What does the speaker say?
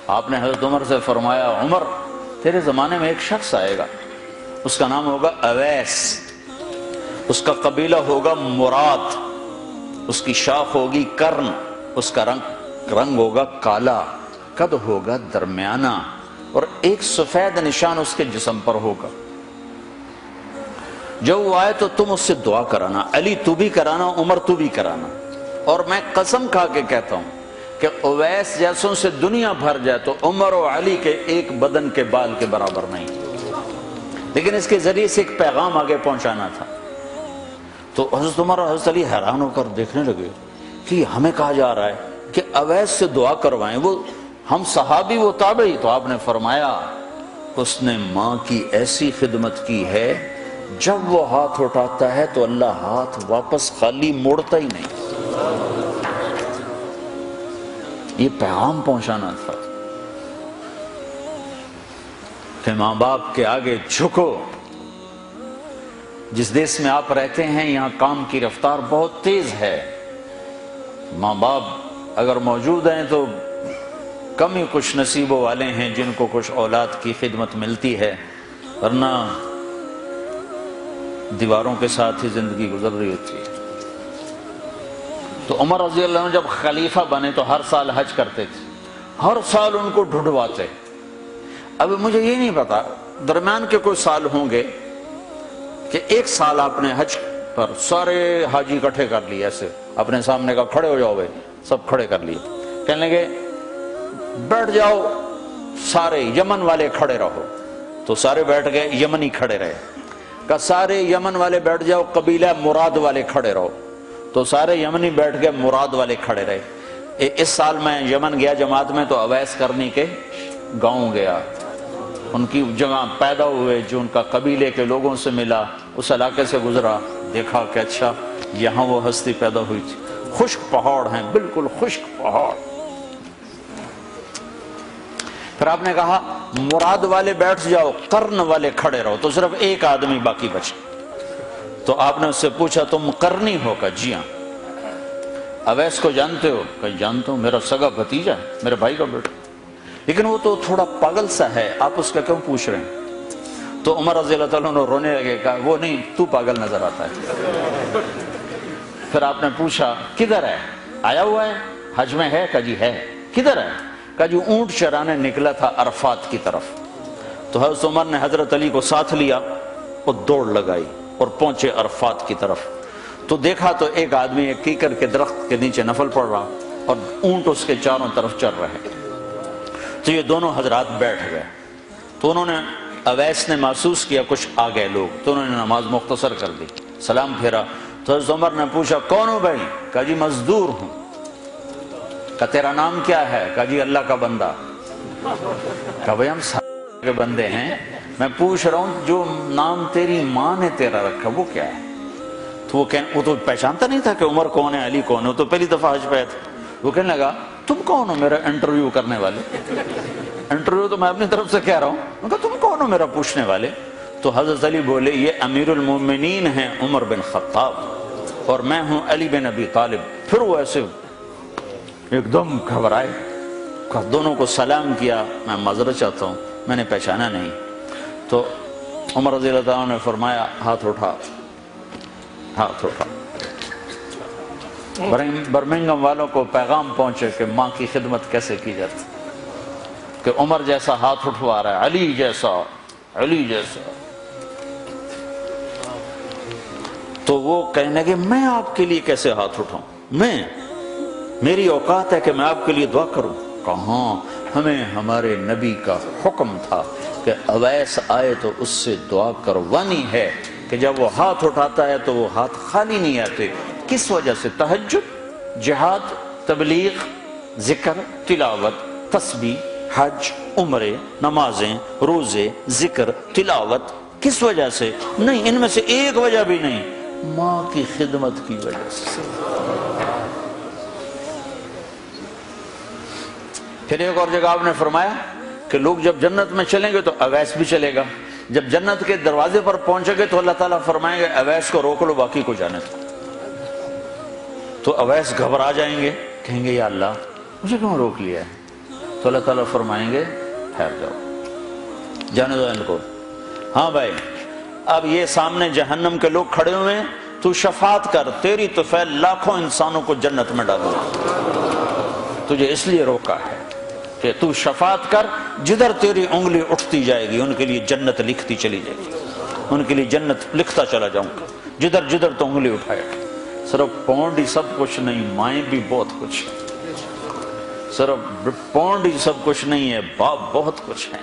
آپ نے حضرت عمر سے فرمایا عمر تیرے زمانے میں ایک شخص آئے گا، اس کا نام ہوگا اویس، اس کا قبیلہ ہوگا مراد، اس کی شاخ ہوگی کرن، اس کا رنگ ہوگا کالا، قد ہوگا درمیانہ، اور ایک سفید نشان اس کے جسم پر ہوگا۔ جب وہ آئے تو تم اس سے دعا کرانا، علی تو بھی کرانا، عمر تو بھی کرانا، اور میں قسم کھا کے کہتا ہوں کہ اویس جیسوں سے دنیا بھر جائے تو عمر و علی کے ایک بدن کے بال کے برابر نہیں، لیکن اس کے ذریعے سے ایک پیغام آگے پہنچانا تھا۔ تو حضرت عمر اور حضرت علی حیران ہو کر دیکھنے لگے کہ ہمیں کہا جا رہا ہے کہ اویس سے دعا کروائیں، وہ ہم صحابی وہ تابعی۔ تو آپ نے فرمایا اس نے ماں کی ایسی خدمت کی ہے، جب وہ ہاتھ اٹھاتا ہے تو اللہ ہاتھ واپس خالی موڑتا ہی نہیں۔ یہ پیغام پہنچانا تھا کہ ماں باپ کے آگے جھکو۔ جس دیش میں آپ رہتے ہیں یہاں کام کی رفتار بہت تیز ہے، ماں باپ اگر موجود ہیں تو کم ہی کچھ نصیبوں والے ہیں جن کو کچھ اولاد کی خدمت ملتی ہے، ورنہ دیواروں کے ساتھ ہی زندگی گزر رہی ہوتی ہے۔ تو عمر رضی اللہ عنہ جب خلیفہ بنے تو ہر سال حج کرتے تھے، ہر سال ان کو ڈھونڈواتے۔ اب مجھے یہ نہیں پتا درمیان کے کوئی سال ہوں گے کہ ایک سال آپ نے حج پر سارے حاجی اکٹھے کر لیے، ایسے اپنے سامنے کا کھڑے ہو جاؤ، سب کھڑے کر لیے، کہنے لگے بیٹھ جاؤ سارے یمن والے کھڑے رہو، تو سارے بیٹھ گئے، یمنی کھڑے رہے، کہ سارے یمن والے بیٹھ جاؤ، قبیلہ مراد والے کھڑے رہو، تو سارے یمنی بیٹھ گئے، مراد والے کھڑے رہے۔ اس سال میں یمن گیا جماعت میں تو اویس کرنی کے گاؤں گیا، ان کی جگہ پیدا ہوئے، جو ان کا قبیلے کے لوگوں سے ملا، اس علاقے سے گزرا، دیکھا کہ اچھا یہاں وہ ہستی پیدا ہوئی تھی۔ خشک پہاڑ ہیں، بالکل خشک پہاڑ۔ پھر آپ نے کہا مراد والے بیٹھ جاؤ، قرن والے کھڑے رہو، تو صرف ایک آدمی باقی بچا۔ تو آپ نے اس سے پوچھا تم قرنی ہو؟ کہ جی ہاں۔ اویس کو جانتے ہو؟ کہ جانتا ہوں، میرا سگا بھتیجا ہے، میرے بھائی کا بیٹا، لیکن وہ تو تھوڑا پاگل سا ہے، آپ اس کا کیوں پوچھ رہے ہیں؟ تو عمر رضی اللہ تعالیٰ عنہ رونے لگے، کہا وہ نہیں، تو پاگل نظر آتا ہے۔ پھر آپ نے پوچھا کدھر ہے؟ آیا ہوا ہے حج میں ہے؟ کہ جی ہے۔ کدھر ہے؟ کہ جو اونٹ چرانے نکلا تھا عرفات کی طرف۔ تو حضرت عمر نے حضرت علی کو ساتھ لیا اور دوڑ لگائی اور پہنچے عرفات کی طرف، تو دیکھا تو ایک آدمی ایک کیکر کے درخت کے نیچے نفل پڑھ رہا اور اونٹ اس کے چاروں طرف چل رہے۔ تو یہ دونوں حضرات بیٹھ گئے، تو انہوں نے اویس نے محسوس کیا کچھ آ گئے لوگ، تو انہوں نے نماز مختصر کر دی، سلام پھیرا۔ تو حضرت عمر نے پوچھا کون ہو بھائی؟ کہا جی مزدور ہوں۔ کہا تیرا نام کیا ہے؟ کہا جی اللہ کا بندہ۔ کہا بھائی ہم سارے کے بندے ہیں، میں پوچھ رہا ہوں جو نام تیری ماں نے تیرا رکھا وہ کیا ہے؟ تو وہ تو پہچانتا نہیں تھا کہ عمر کون ہے، علی کون ہے، وہ تو پہلی دفعہ حج پہ تھا۔ وہ کہنے لگا تم کون ہو میرا انٹرویو کرنے والے؟ انٹرویو تو میں اپنی طرف سے کہہ رہا ہوں۔ میں کہا تم کون ہو میرا پوچھنے والے؟ تو حضرت علی بولے یہ امیر المومنین ہیں عمر بن خطاب، اور میں ہوں علی بن ابی طالب۔ پھر وہ ایسے ایک دم گھبرائے، دونوں کو سلام کیا، میں معذرت چاہتا ہوں میں نے پہچانا نہیں۔ تو عمر رضی اللہ عنہ نے فرمایا ہاتھ اٹھا، ہاتھ اٹھا۔ برمنگھم والوں کو پیغام پہنچے کہ ماں کی خدمت کیسے کی جاتی، کہ عمر جیسا ہاتھ اٹھوا رہا ہے، علی جیسا، علی جیسا۔ تو وہ کہنے لگے میں آپ کے لیے کیسے ہاتھ اٹھاؤں، میری اوقات ہے کہ میں آپ کے لیے دعا کروں؟ کہاں، ہمیں ہمارے نبی کا حکم تھا کہ اویس آئے تو اس سے دعا کروانی ہے، کہ جب وہ ہاتھ اٹھاتا ہے تو وہ ہاتھ خالی نہیں آتے۔ کس وجہ سے؟ تہجد، جہاد، تبلیغ، ذکر، تلاوت، تسبیح، حج، عمرے، نمازیں، روزے، ذکر، تلاوت۔ کس وجہ سے؟ نہیں، ان میں سے ایک وجہ بھی نہیں، ماں کی خدمت کی وجہ سے۔ پھر ایک اور جگہ آپ نے فرمایا کہ لوگ جب جنت میں چلیں گے تو اویس بھی چلے گا، جب جنت کے دروازے پر پہنچے گے تو اللہ تعالیٰ فرمائیں گے اویس کو روک لو باقی کو جانے دو۔ تو اویس گھبرا جائیں گے، کہیں گے یا اللہ مجھے کیوں روک لیا ہے؟ تو اللہ تعالیٰ فرمائیں گے ٹھہر جاؤ، جانے دو ان کو۔ ہاں بھائی، اب یہ سامنے جہنم کے لوگ کھڑے ہوئے ہیں، تو شفاعت کر، تیری تو فعل لاکھوں انسانوں کو جنت میں ڈالو، تجھے اس لیے روکا ہے کہ تو شفاعت کر، جدھر تیری انگلی اٹھتی جائے گی ان کے لیے جنت لکھتی چلی جائے گی، ان کے لیے جنت لکھتا چلا جاؤں گا، جدھر جدھر تو انگلی اٹھائے گا۔ صرف پونڈ ہی سب کچھ نہیں، مائیں بھی بہت کچھ ہے، صرف پونڈ ہی سب کچھ نہیں ہے، باپ بہت کچھ ہے۔